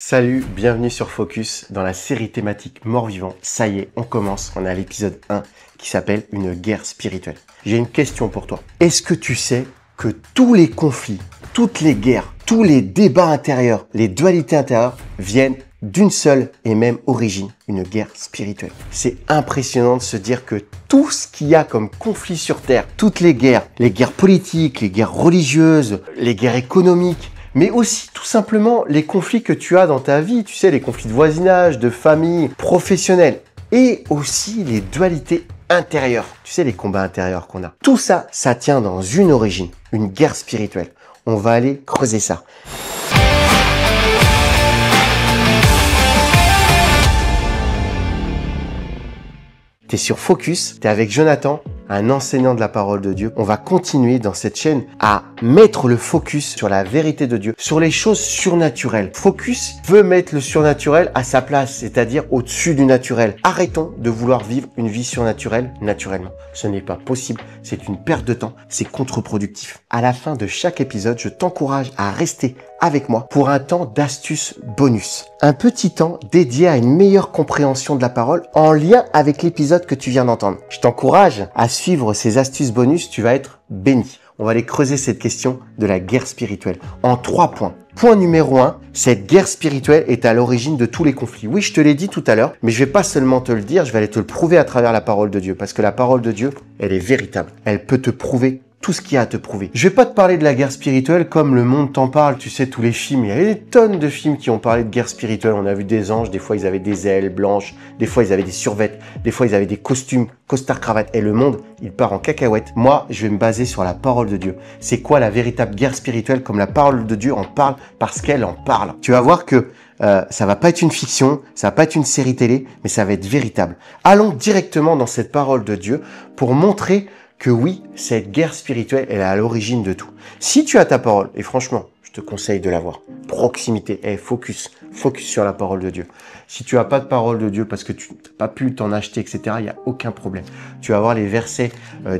Salut, bienvenue sur Focus dans la série thématique mort-vivant. Ça y est, on commence, on est à l'épisode 1 qui s'appelle une guerre spirituelle. J'ai une question pour toi. Est-ce que tu sais que tous les conflits, toutes les guerres, tous les débats intérieurs, les dualités intérieures viennent d'une seule et même origine, une guerre spirituelle. C'est impressionnant de se dire que tout ce qu'il y a comme conflit sur Terre, toutes les guerres politiques, les guerres religieuses, les guerres économiques, mais aussi tout simplement les conflits que tu as dans ta vie, tu sais, les conflits de voisinage, de famille, professionnels, et aussi les dualités intérieures, tu sais, les combats intérieurs qu'on a. Tout ça, ça tient dans une origine, une guerre spirituelle. On va aller creuser ça. T'es sur Focus, t'es avec Jonathan, un enseignant de la parole de Dieu. On va continuer dans cette chaîne à mettre le focus sur la vérité de Dieu, sur les choses surnaturelles. Focus veut mettre le surnaturel à sa place, c'est-à-dire au-dessus du naturel. Arrêtons de vouloir vivre une vie surnaturelle naturellement. Ce n'est pas possible, c'est une perte de temps, c'est contre-productif. À la fin de chaque épisode, je t'encourage à rester avec moi pour un temps d'astuces bonus. Un petit temps dédié à une meilleure compréhension de la parole en lien avec l'épisode que tu viens d'entendre. Je t'encourage à suivre ces astuces bonus, tu vas être béni. On va aller creuser cette question de la guerre spirituelle en 3 points. Point numéro 1, cette guerre spirituelle est à l'origine de tous les conflits. Oui, je te l'ai dit tout à l'heure, mais je vais pas seulement te le dire, je vais aller te le prouver à travers la parole de Dieu, parce que la parole de Dieu, elle est véritable. Elle peut te prouver tout ce qu'il y a à te prouver. Je vais pas te parler de la guerre spirituelle comme le monde t'en parle, tu sais, tous les films. Il y a des tonnes de films qui ont parlé de guerre spirituelle. On a vu des anges, des fois ils avaient des ailes blanches, des fois ils avaient des survêtements, des fois ils avaient des costumes, costard cravate. Et le monde, il part en cacahuète. Moi, je vais me baser sur la parole de Dieu. C'est quoi la véritable guerre spirituelle comme la parole de Dieu en parle parce qu'elle en parle. Tu vas voir que ça va pas être une fiction, ça va pas être une série télé, mais ça va être véritable. Allons directement dans cette parole de Dieu pour montrer que oui, cette guerre spirituelle, elle est à l'origine de tout. Si tu as ta parole, et franchement, je te conseille de l'avoir, proximité, focus sur la parole de Dieu. Si tu n'as pas de parole de Dieu parce que tu n'as pas pu t'en acheter, etc., il n'y a aucun problème. Tu vas voir les versets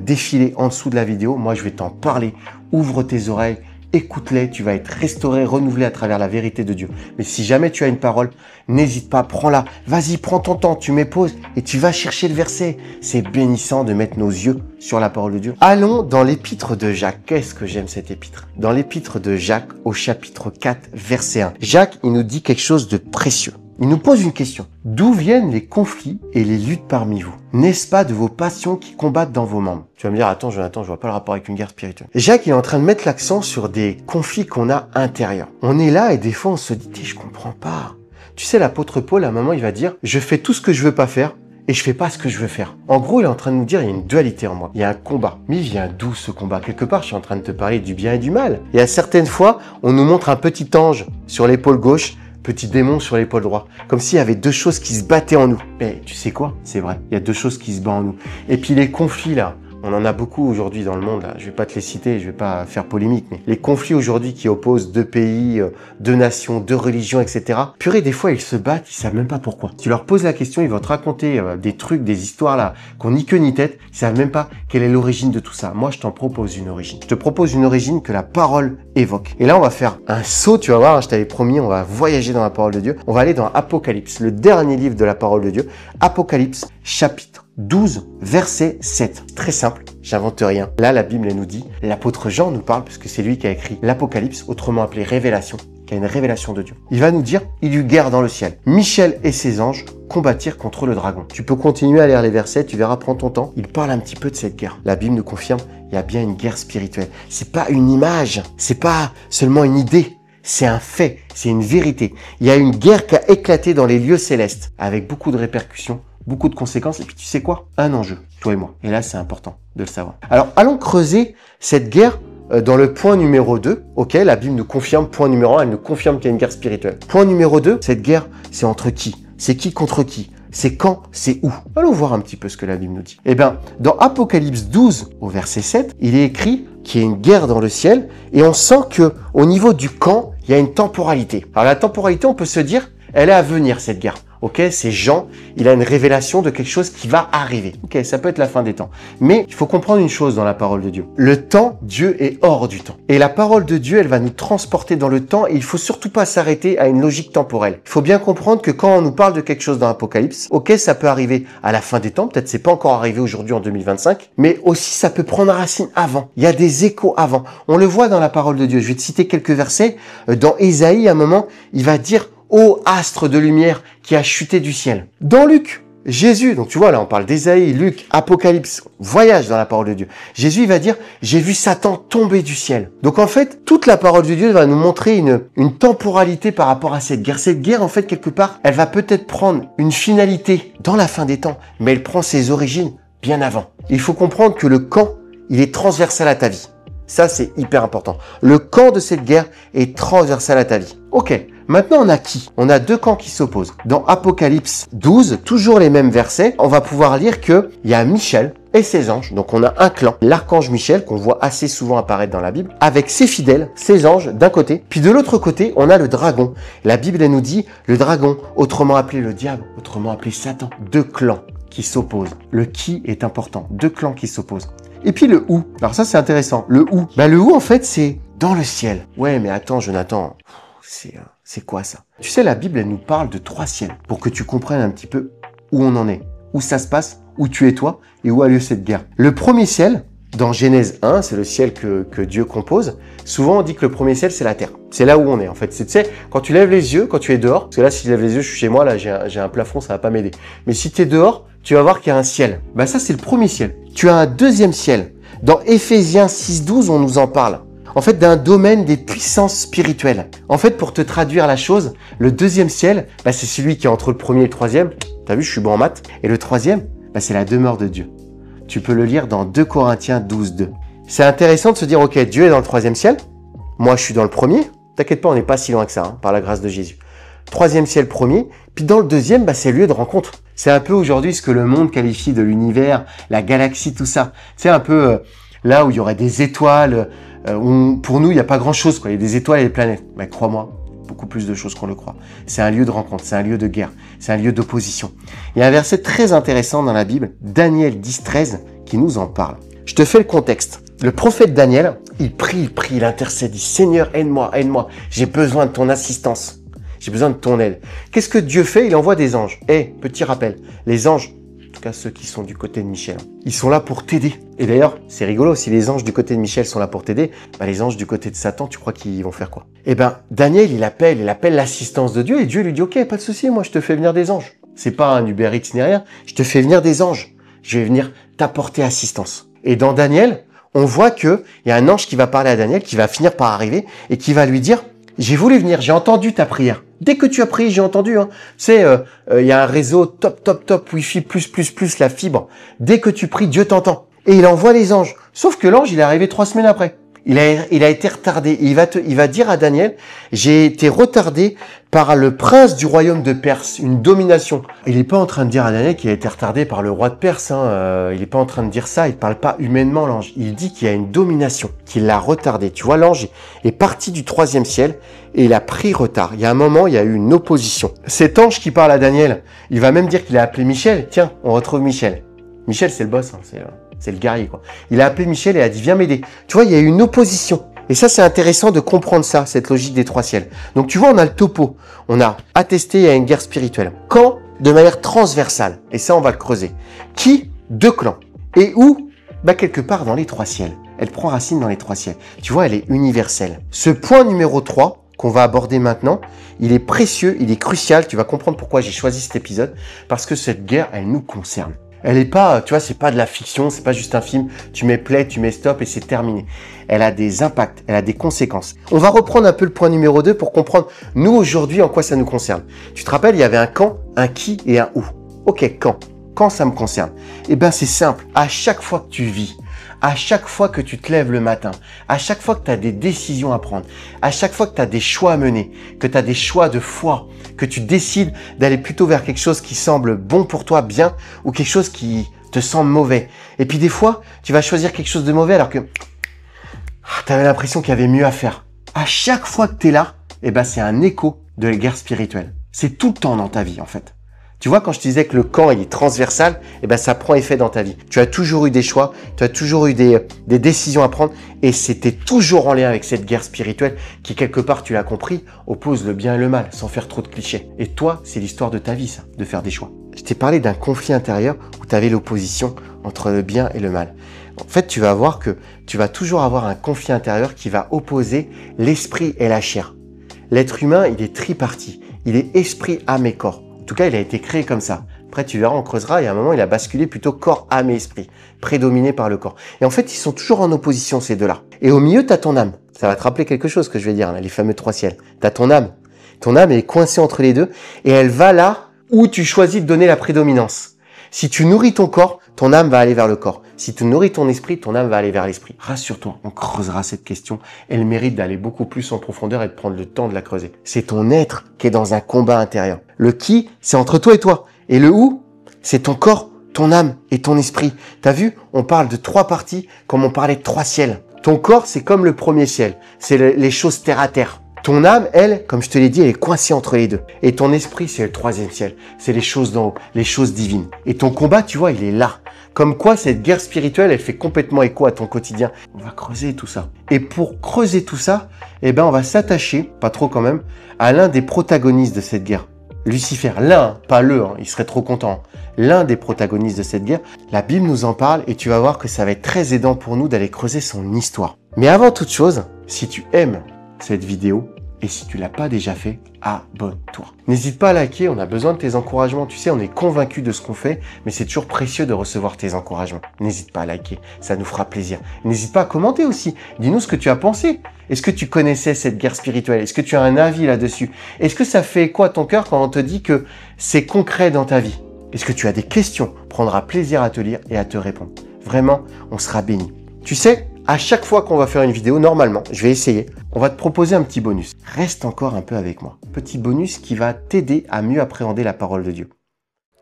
défiler en dessous de la vidéo. Moi, je vais t'en parler. Ouvre tes oreilles. Écoute-les, tu vas être restauré, renouvelé à travers la vérité de Dieu. Mais si jamais tu as une parole, n'hésite pas, prends-la. Vas-y, prends ton temps, tu mets pause et tu vas chercher le verset. C'est bénissant de mettre nos yeux sur la parole de Dieu. Allons dans l'épître de Jacques. Qu'est-ce que j'aime cette épître? Dans l'épître de Jacques, au chapitre 4, verset 1. Jacques, il nous dit quelque chose de précieux. Il nous pose une question. D'où viennent les conflits et les luttes parmi vous? N'est-ce pas de vos passions qui combattent dans vos membres? Tu vas me dire, attends Jonathan, je vois pas le rapport avec une guerre spirituelle. Jacques, il est en train de mettre l'accent sur des conflits qu'on a intérieurs. On est là et des fois on se dit, je comprends pas. Tu sais, l'apôtre Paul, à un moment, il va dire, je fais tout ce que je veux pas faire et je fais pas ce que je veux faire. En gros, il est en train de nous dire, il y a une dualité en moi. Il y a un combat. Mais il vient d'où ce combat? Quelque part, je suis en train de te parler du bien et du mal. Et à certaines fois, on nous montre un petit ange sur l'épaule gauche, petit démon sur l'épaule droite. Comme s'il y avait deux choses qui se battaient en nous. Mais tu sais quoi? C'est vrai. Il y a deux choses qui se battent en nous. Et puis les conflits là, on en a beaucoup aujourd'hui dans le monde là. Je vais pas te les citer, je vais pas faire polémique, mais les conflits aujourd'hui qui opposent deux pays, deux nations, deux religions, etc. Purée, des fois ils se battent, ils savent même pas pourquoi. Tu leur poses la question, ils vont te raconter des trucs, des histoires là, qu'on ni queue ni tête. Ils savent même pas quelle est l'origine de tout ça. Moi, je t'en propose une origine. Je te propose une origine que la parole évoque. Et là, on va faire un saut, tu vas voir, je t'avais promis, on va voyager dans la parole de Dieu. On va aller dans Apocalypse, le dernier livre de la parole de Dieu. Apocalypse, chapitre 12, verset 7. Très simple, j'invente rien. Là, la Bible elle nous dit, l'apôtre Jean nous parle, puisque c'est lui qui a écrit l'Apocalypse, autrement appelé Révélation, qui a une révélation de Dieu. Il va nous dire, il y eut guerre dans le ciel. Michel et ses anges combattirent contre le dragon. Tu peux continuer à lire les versets, tu verras, prends ton temps. Il parle un petit peu de cette guerre. La Bible nous confirme, il y a bien une guerre spirituelle. C'est pas une image, c'est pas seulement une idée. C'est un fait, c'est une vérité. Il y a une guerre qui a éclaté dans les lieux célestes, avec beaucoup de répercussions, beaucoup de conséquences, et puis tu sais quoi? Un enjeu, toi et moi. Et là, c'est important de le savoir. Alors, allons creuser cette guerre dans le point numéro 2, ok? La Bible nous confirme, point numéro 1, elle nous confirme qu'il y a une guerre spirituelle. Point numéro 2, cette guerre, c'est entre qui? C'est qui contre qui? C'est quand? C'est où? Allons voir un petit peu ce que la Bible nous dit. Eh bien, dans Apocalypse 12, au verset 7, il est écrit qu'il y a une guerre dans le ciel, et on sent que au niveau du camp, il y a une temporalité. Alors la temporalité, on peut se dire, elle est à venir, cette guerre. Ok, c'est Jean, il a une révélation de quelque chose qui va arriver. Ok, ça peut être la fin des temps. Mais il faut comprendre une chose dans la parole de Dieu. Le temps, Dieu est hors du temps. Et la parole de Dieu, elle va nous transporter dans le temps et il faut surtout pas s'arrêter à une logique temporelle. Il faut bien comprendre que quand on nous parle de quelque chose dans l'Apocalypse, ok, ça peut arriver à la fin des temps, peut-être c'est pas encore arrivé aujourd'hui en 2025, mais aussi ça peut prendre racine avant. Il y a des échos avant. On le voit dans la parole de Dieu. Je vais te citer quelques versets. Dans Ésaïe, à un moment, il va dire « Ô astre de lumière qui a chuté du ciel ». Dans Luc, Jésus, donc tu vois là on parle d'Ésaïe, Luc, Apocalypse, voyage dans la parole de Dieu. Jésus il va dire « J'ai vu Satan tomber du ciel ». Donc en fait, toute la parole de Dieu va nous montrer une temporalité par rapport à cette guerre. Cette guerre en fait quelque part, elle va peut-être prendre une finalité dans la fin des temps, mais elle prend ses origines bien avant. Il faut comprendre que le camp, il est transversal à ta vie. Ça, c'est hyper important. Le camp de cette guerre est transversal à ta vie. Ok, maintenant on a qui? On a deux camps qui s'opposent. Dans Apocalypse 12, toujours les mêmes versets, on va pouvoir lire qu'il y a Michel et ses anges. Donc on a un clan, l'archange Michel, qu'on voit assez souvent apparaître dans la Bible, avec ses fidèles, ses anges d'un côté. Puis de l'autre côté, on a le dragon. La Bible, elle nous dit, le dragon, autrement appelé le diable, autrement appelé Satan. Deux clans qui s'opposent. Le qui est important. Deux clans qui s'opposent. Et puis le où. Alors ça, c'est intéressant. Le où. Le où, en fait, c'est dans le ciel. Ouais, mais attends, Jonathan. C'est quoi ça? Tu sais, la Bible, elle nous parle de 3 ciels. Pour que tu comprennes un petit peu où on en est. Où ça se passe, où tu es toi, et où a lieu cette guerre. Le premier ciel, dans Genèse 1, c'est le ciel que Dieu compose. Souvent, on dit que le premier ciel, c'est la terre. C'est là où on est, en fait. Tu sais, quand tu lèves les yeux, quand tu es dehors, parce que là, si je lève les yeux, je suis chez moi, là, j'ai un plafond, ça va pas m'aider. Mais si tu es dehors, tu vas voir qu'il y a un ciel. Ça, c'est le premier ciel. Tu as un deuxième ciel. Dans Éphésiens 6:12, on nous en parle. En fait, d'un domaine des puissances spirituelles. En fait, pour te traduire la chose, le deuxième ciel, c'est celui qui est entre le premier et le troisième. T'as vu, je suis bon en maths. Et le troisième, c'est la demeure de Dieu. Tu peux le lire dans 2 Corinthiens 12:2. C'est intéressant de se dire, ok, Dieu est dans le troisième ciel. Moi, je suis dans le premier. T'inquiète pas, on n'est pas si loin que ça, par la grâce de Jésus. Troisième ciel premier. Puis dans le deuxième, c'est le lieu de rencontre. C'est un peu aujourd'hui ce que le monde qualifie de l'univers, la galaxie, tout ça. C'est un peu là où il y aurait des étoiles, où pour nous, il n'y a pas grand-chose, quoi. Il y a des étoiles et des planètes. Mais crois-moi, beaucoup plus de choses qu'on le croit. C'est un lieu de rencontre, c'est un lieu de guerre, c'est un lieu d'opposition. Il y a un verset très intéressant dans la Bible, Daniel 10:13, qui nous en parle. Je te fais le contexte. Le prophète Daniel, il prie, il intercède, il dit « Seigneur, aide-moi, j'ai besoin de ton assistance. J'ai besoin de ton aide. » Qu'est-ce que Dieu fait? Il envoie des anges. Petit rappel, les anges, en tout cas ceux qui sont du côté de Michel, ils sont là pour t'aider. Et d'ailleurs, c'est rigolo, si les anges du côté de Michel sont là pour t'aider, les anges du côté de Satan, tu crois qu'ils vont faire quoi? Daniel, il appelle l'assistance de Dieu et Dieu lui dit « Ok, pas de souci, moi je te fais venir des anges. C'est pas un Uber Eats ni rien, je te fais venir des anges. Je vais venir t'apporter assistance. » Et dans Daniel, on voit qu'il y a un ange qui va parler à Daniel, qui va finir par arriver et qui va lui dire « J'ai voulu venir, j'ai entendu ta prière. Dès que tu as prié, j'ai entendu. Tu sais, il y a un réseau top, Wi-Fi, plus la fibre. Dès que tu pries, Dieu t'entend. » Et il envoie les anges. Sauf que l'ange, il est arrivé 3 semaines après. Il a été retardé. Et il va dire à Daniel, j'ai été retardé par le prince du royaume de Perse, une domination. Il n'est pas en train de dire à Daniel qu'il a été retardé par le roi de Perse. Il n'est pas en train de dire ça. Il ne parle pas humainement, l'ange. Il dit qu'il y a une domination, qu'il l'a retardé. Tu vois, l'ange est parti du 3e ciel et il a pris retard. Il y a un moment, il y a eu une opposition. Cet ange qui parle à Daniel, il va même dire qu'il a appelé Michel. Tiens, on retrouve Michel. Michel, c'est le boss, c'est le guerrier, quoi. Il a appelé Michel et a dit, viens m'aider. Tu vois, il y a eu une opposition. Et ça, c'est intéressant de comprendre ça, cette logique des 3 ciels. Donc, tu vois, on a le topo. On a attesté à une guerre spirituelle. Quand? De manière transversale. Et ça, on va le creuser. Qui? 2 clans. Et où? Quelque part dans les 3 ciels. Elle prend racine dans les 3 ciels. Tu vois, elle est universelle. Ce point numéro 3, qu'on va aborder maintenant, il est précieux, il est crucial. Tu vas comprendre pourquoi j'ai choisi cet épisode. Parce que cette guerre, elle nous concerne. Elle est pas, tu vois, c'est pas de la fiction, c'est pas juste un film, tu mets play, tu mets stop et c'est terminé. Elle a des impacts, elle a des conséquences. On va reprendre un peu le point numéro 2 pour comprendre, nous, aujourd'hui, en quoi ça nous concerne. Tu te rappelles, il y avait un quand, un qui et un où. Ok, quand? Quand ça me concerne? C'est simple. À chaque fois que tu vis, à chaque fois que tu te lèves le matin, à chaque fois que tu as des décisions à prendre, à chaque fois que tu as des choix à mener, que tu as des choix de foi, que tu décides d'aller plutôt vers quelque chose qui semble bon pour toi, bien, ou quelque chose qui te semble mauvais. Et puis des fois, tu vas choisir quelque chose de mauvais alors que tu avais l'impression qu'il y avait mieux à faire. À chaque fois que tu es là, c'est un écho de la guerre spirituelle. C'est tout le temps dans ta vie, en fait. Tu vois, quand je te disais que le camp il est transversal, eh ben, ça prend effet dans ta vie. Tu as toujours eu des choix, tu as toujours eu des décisions à prendre et c'était toujours en lien avec cette guerre spirituelle qui, quelque part, tu l'as compris, oppose le bien et le mal sans faire trop de clichés. Et toi, c'est l'histoire de ta vie, ça, de faire des choix. Je t'ai parlé d'un conflit intérieur où tu avais l'opposition entre le bien et le mal. En fait, tu vas voir que tu vas toujours avoir un conflit intérieur qui va opposer l'esprit et la chair. L'être humain, il est tripartite. Il est esprit, âme et corps. En tout cas, il a été créé comme ça. Après, tu verras, on creusera, et à un moment, il a basculé plutôt corps, âme et esprit, prédominé par le corps. Et en fait, ils sont toujours en opposition, ces deux-là. Et au milieu, tu as ton âme. Ça va te rappeler quelque chose que je vais dire, là, les fameux trois ciels. Tu as ton âme. Ton âme est coincée entre les deux, et elle va là où tu choisis de donner la prédominance. Si tu nourris ton corps, ton âme va aller vers le corps. Si tu nourris ton esprit, ton âme va aller vers l'esprit. Rassure-toi, on creusera cette question. Elle mérite d'aller beaucoup plus en profondeur et de prendre le temps de la creuser. C'est ton être qui est dans un combat intérieur. Le qui, c'est entre toi et toi. Et le où, c'est ton corps, ton âme et ton esprit. T'as vu, on parle de trois parties comme on parlait de trois ciels. Ton corps, c'est comme le premier ciel. C'est les choses terre à terre. Ton âme, elle, comme je te l'ai dit, elle est coincée entre les deux. Et ton esprit, c'est le troisième ciel. C'est les choses d'en haut, les choses divines. Et ton combat, tu vois, il est là. Comme quoi, cette guerre spirituelle, elle fait complètement écho à ton quotidien. On va creuser tout ça. Et pour creuser tout ça, eh ben, on va s'attacher, pas trop quand même, à l'un des protagonistes de cette guerre. Lucifer, l'un, pas le, il serait trop content. L'un des protagonistes de cette guerre. La Bible nous en parle et tu vas voir que ça va être très aidant pour nous d'aller creuser son histoire. Mais avant toute chose, si tu aimes cette vidéo, et si tu l'as pas déjà fait, abonne-toi. N'hésite pas à liker, on a besoin de tes encouragements. Tu sais, on est convaincu de ce qu'on fait, mais c'est toujours précieux de recevoir tes encouragements. N'hésite pas à liker, ça nous fera plaisir. N'hésite pas à commenter aussi. Dis-nous ce que tu as pensé. Est-ce que tu connaissais cette guerre spirituelle? Est-ce que tu as un avis là-dessus? Est-ce que ça fait écho à ton cœur quand on te dit que c'est concret dans ta vie? Est-ce que tu as des questions? On prendra plaisir à te lire et à te répondre. Vraiment, on sera béni. Tu sais, à chaque fois qu'on va faire une vidéo, normalement, je vais essayer, on va te proposer un petit bonus. Reste encore un peu avec moi. Petit bonus qui va t'aider à mieux appréhender la parole de Dieu.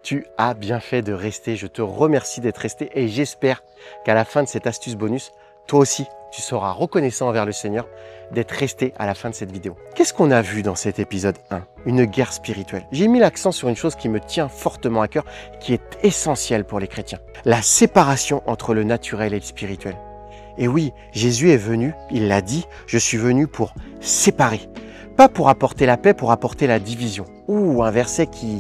Tu as bien fait de rester. Je te remercie d'être resté et j'espère qu'à la fin de cette astuce bonus, toi aussi, tu seras reconnaissant envers le Seigneur d'être resté à la fin de cette vidéo. Qu'est-ce qu'on a vu dans cet épisode 1? Une guerre spirituelle. J'ai mis l'accent sur une chose qui me tient fortement à cœur, qui est essentielle pour les chrétiens. La séparation entre le naturel et le spirituel. Et oui, Jésus est venu, il l'a dit, je suis venu pour séparer. Pas pour apporter la paix, pour apporter la division. Ouh, un verset qui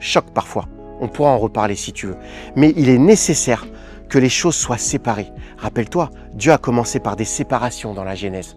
choque parfois. On pourra en reparler si tu veux. Mais il est nécessaire que les choses soient séparées. Rappelle-toi, Dieu a commencé par des séparations dans la Genèse.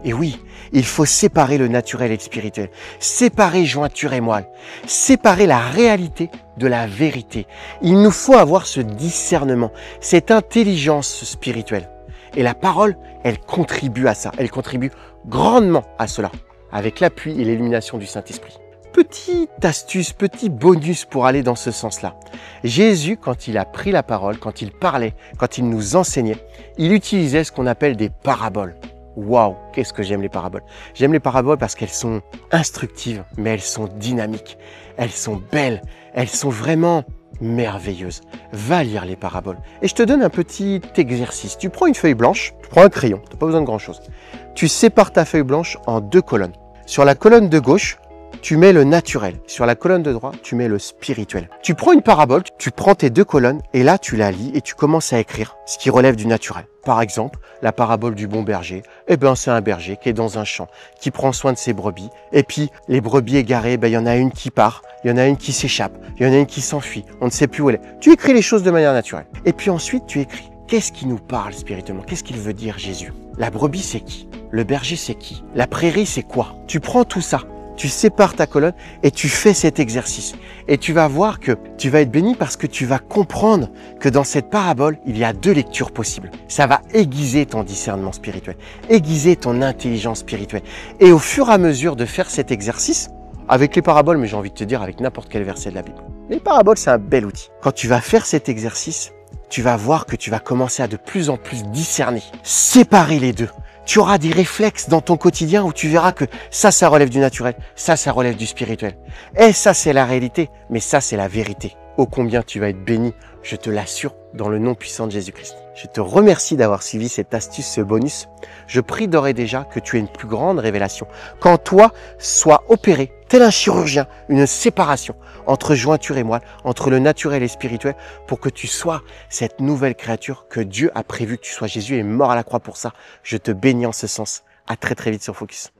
Et oui, il faut séparer le naturel et le spirituel. Séparer jointure et moelle. Séparer la réalité de la vérité. Il nous faut avoir ce discernement, cette intelligence spirituelle. Et la parole, elle contribue à ça. Elle contribue grandement à cela, avec l'appui et l'illumination du Saint-Esprit. Petite astuce, petit bonus pour aller dans ce sens-là. Jésus, quand il a pris la parole, quand il parlait, quand il nous enseignait, il utilisait ce qu'on appelle des paraboles. Waouh, qu'est-ce que j'aime les paraboles. J'aime les paraboles parce qu'elles sont instructives, mais elles sont dynamiques. Elles sont belles, elles sont vraiment merveilleuses. Va lire les paraboles. Et je te donne un petit exercice. Tu prends une feuille blanche, tu prends un crayon, tu n'as pas besoin de grand-chose. Tu sépares ta feuille blanche en deux colonnes. Sur la colonne de gauche, tu mets le naturel. Sur la colonne de droite, tu mets le spirituel. Tu prends une parabole, tu prends tes deux colonnes et là, tu la lis et tu commences à écrire ce qui relève du naturel. Par exemple, la parabole du bon berger, eh ben, c'est un berger qui est dans un champ, qui prend soin de ses brebis. Et puis, les brebis égarées, ben, il y en a une qui part, il y en a une qui s'échappe, il y en a une qui s'enfuit. On ne sait plus où elle est. Tu écris les choses de manière naturelle. Et puis ensuite, tu écris. Qu'est-ce qui nous parle spirituellement? Qu'est-ce qu'il veut dire Jésus? La brebis, c'est qui? Le berger, c'est qui? La prairie, c'est quoi? Tu prends tout ça. Tu sépares ta colonne et tu fais cet exercice. Et tu vas voir que tu vas être béni parce que tu vas comprendre que dans cette parabole, il y a deux lectures possibles. Ça va aiguiser ton discernement spirituel, aiguiser ton intelligence spirituelle. Et au fur et à mesure de faire cet exercice, avec les paraboles, mais j'ai envie de te dire avec n'importe quel verset de la Bible. Les paraboles, c'est un bel outil. Quand tu vas faire cet exercice, tu vas voir que tu vas commencer à de plus en plus discerner, séparer les deux. Tu auras des réflexes dans ton quotidien où tu verras que ça relève du naturel, ça relève du spirituel. Et ça, c'est la réalité, mais ça, c'est la vérité. Ô combien tu vas être béni, je te l'assure, dans le nom puissant de Jésus-Christ. Je te remercie d'avoir suivi cette astuce, ce bonus. Je prie d'ores et déjà que tu aies une plus grande révélation. Qu'en toi soit opérée tel un chirurgien, une séparation entre jointure et moelle, entre le naturel et le spirituel, pour que tu sois cette nouvelle créature que Dieu a prévu que tu sois. Jésus est mort à la croix pour ça. Je te bénis en ce sens. À très très vite sur Focus.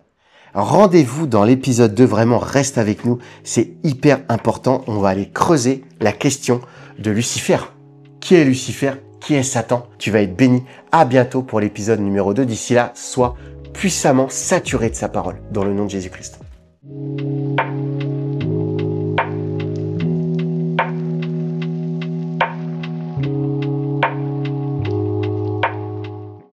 Rendez-vous dans l'épisode 2, vraiment reste avec nous, c'est hyper important. On va aller creuser la question de Lucifer. Qui est Lucifer? Qui est Satan? Tu vas être béni. À bientôt pour l'épisode numéro 2. D'ici là, sois puissamment saturé de sa parole, dans le nom de Jésus-Christ.